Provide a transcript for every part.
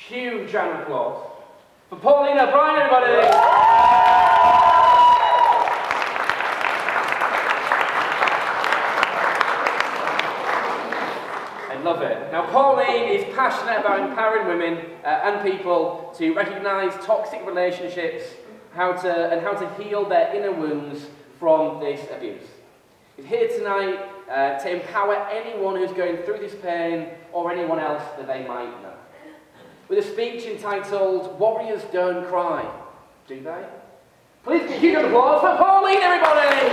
Huge round of applause for Pauline O'Brien, everybody! I love it. Now, Pauline is passionate about empowering women and people to recognise toxic relationships, how to heal their inner wounds from this abuse. She's here tonight to empower anyone who's going through this pain or anyone else that they might know. With a speech entitled, "Warriors Don't Cry," do they? Please give a huge round of applause for Pauline, everybody!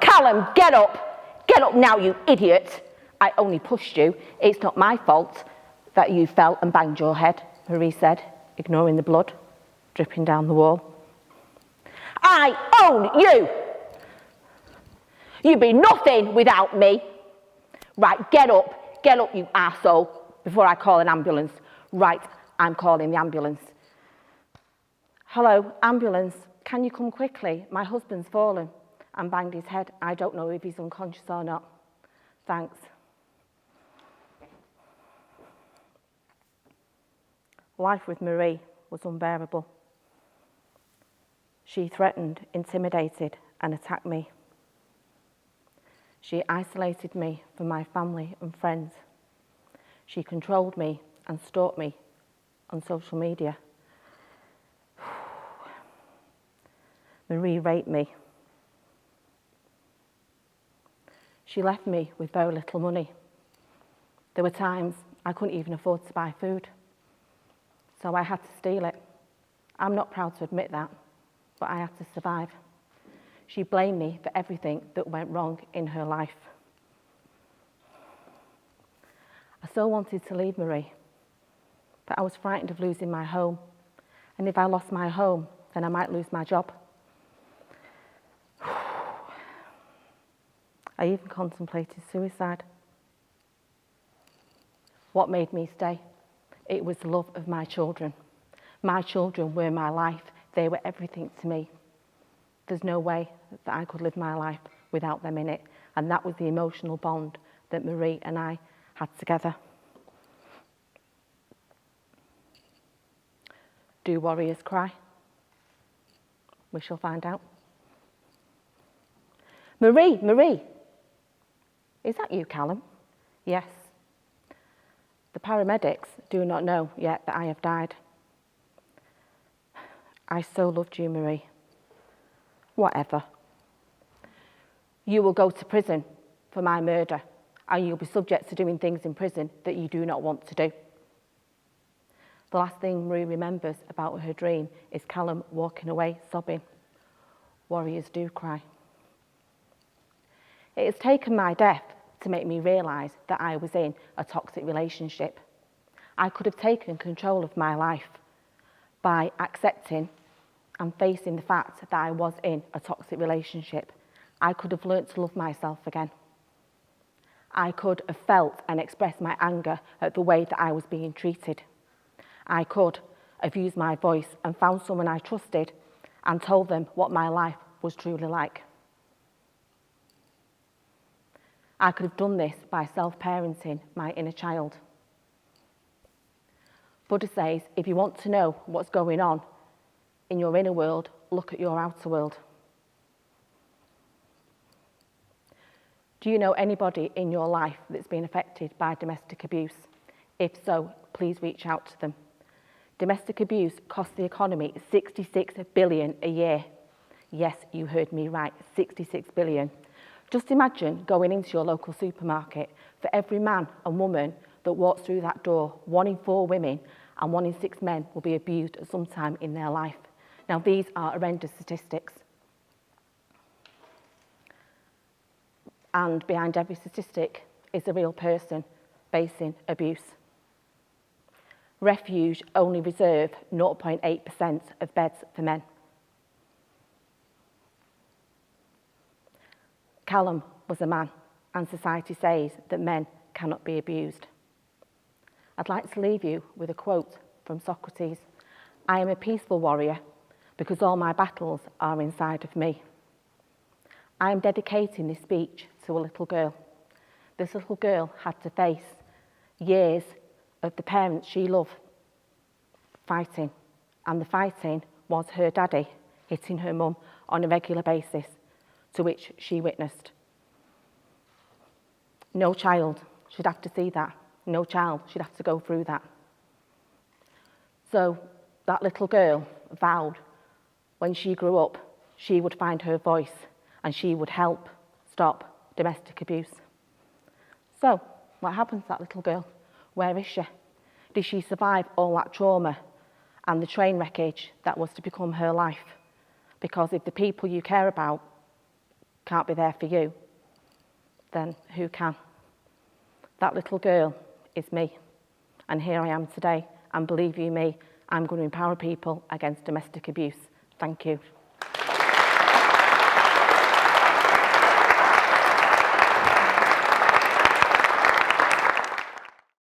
Callum, get up. Get up now, you idiot. I only pushed you. It's not my fault that you fell and banged your head, Marie said, ignoring the blood dripping down the wall. I own you. You'd be nothing without me. Right, get up, you arsehole, before I call an ambulance. Right, I'm calling the ambulance. Hello, ambulance, can you come quickly? My husband's fallen and banged his head. I don't know if he's unconscious or not. Thanks. Life with Marie was unbearable. She threatened, intimidated, and attacked me. She isolated me from my family and friends. She controlled me and stalked me on social media. Marie raped me. She left me with very little money. There were times I couldn't even afford to buy food, so I had to steal it. I'm not proud to admit that, but I had to survive. She blamed me for everything that went wrong in her life. I so wanted to leave Marie, but I was frightened of losing my home. And if I lost my home, then I might lose my job. I even contemplated suicide. What made me stay? It was the love of my children. My children were my life. They were everything to me. There's no way that I could live my life without them in it. And that was the emotional bond that Marie and I had together. Do warriors cry? We shall find out. Marie, is that you, Callum? Yes. The paramedics do not know yet that I have died. I so loved you, Marie. Whatever. You will go to prison for my murder, and you'll be subject to doing things in prison that you do not want to do. The last thing Marie remembers about her dream is Callum walking away sobbing. Warriors do cry. It has taken my death to make me realise that I was in a toxic relationship. I could have taken control of my life by accepting and facing the fact that I was in a toxic relationship. I could have learnt to love myself again. I could have felt and expressed my anger at the way that I was being treated. I could have used my voice and found someone I trusted and told them what my life was truly like. I could have done this by self-parenting my inner child. Buddha says, if you want to know what's going on in your inner world, look at your outer world. Do you know anybody in your life that's been affected by domestic abuse? If so, please reach out to them. Domestic abuse costs the economy 66 billion a year. Yes, you heard me right, 66 billion. Just imagine going into your local supermarket. For every man and woman that walks through that door, 1 in 4 women and 1 in 6 men will be abused at some time in their life. Now, these are horrendous statistics. And behind every statistic is a real person facing abuse. Refuge only reserve 0.8% of beds for men. Callum was a man, and society says that men cannot be abused. I'd like to leave you with a quote from Socrates. I am a peaceful warrior because all my battles are inside of me. I am dedicating this speech to a little girl. This little girl had to face years of the parents she loved fighting, and the fighting was her daddy hitting her mum on a regular basis, to which she witnessed. No child should have to see that. No child should have to go through that. So that little girl vowed when she grew up, she would find her voice and she would help stop domestic abuse. So what happened to that little girl? Where is she? Did she survive all that trauma and the train wreckage that was to become her life? Because if the people you care about can't be there for you, then who can? That little girl is me. And here I am today. And believe you me, I'm going to empower people against domestic abuse. Thank you.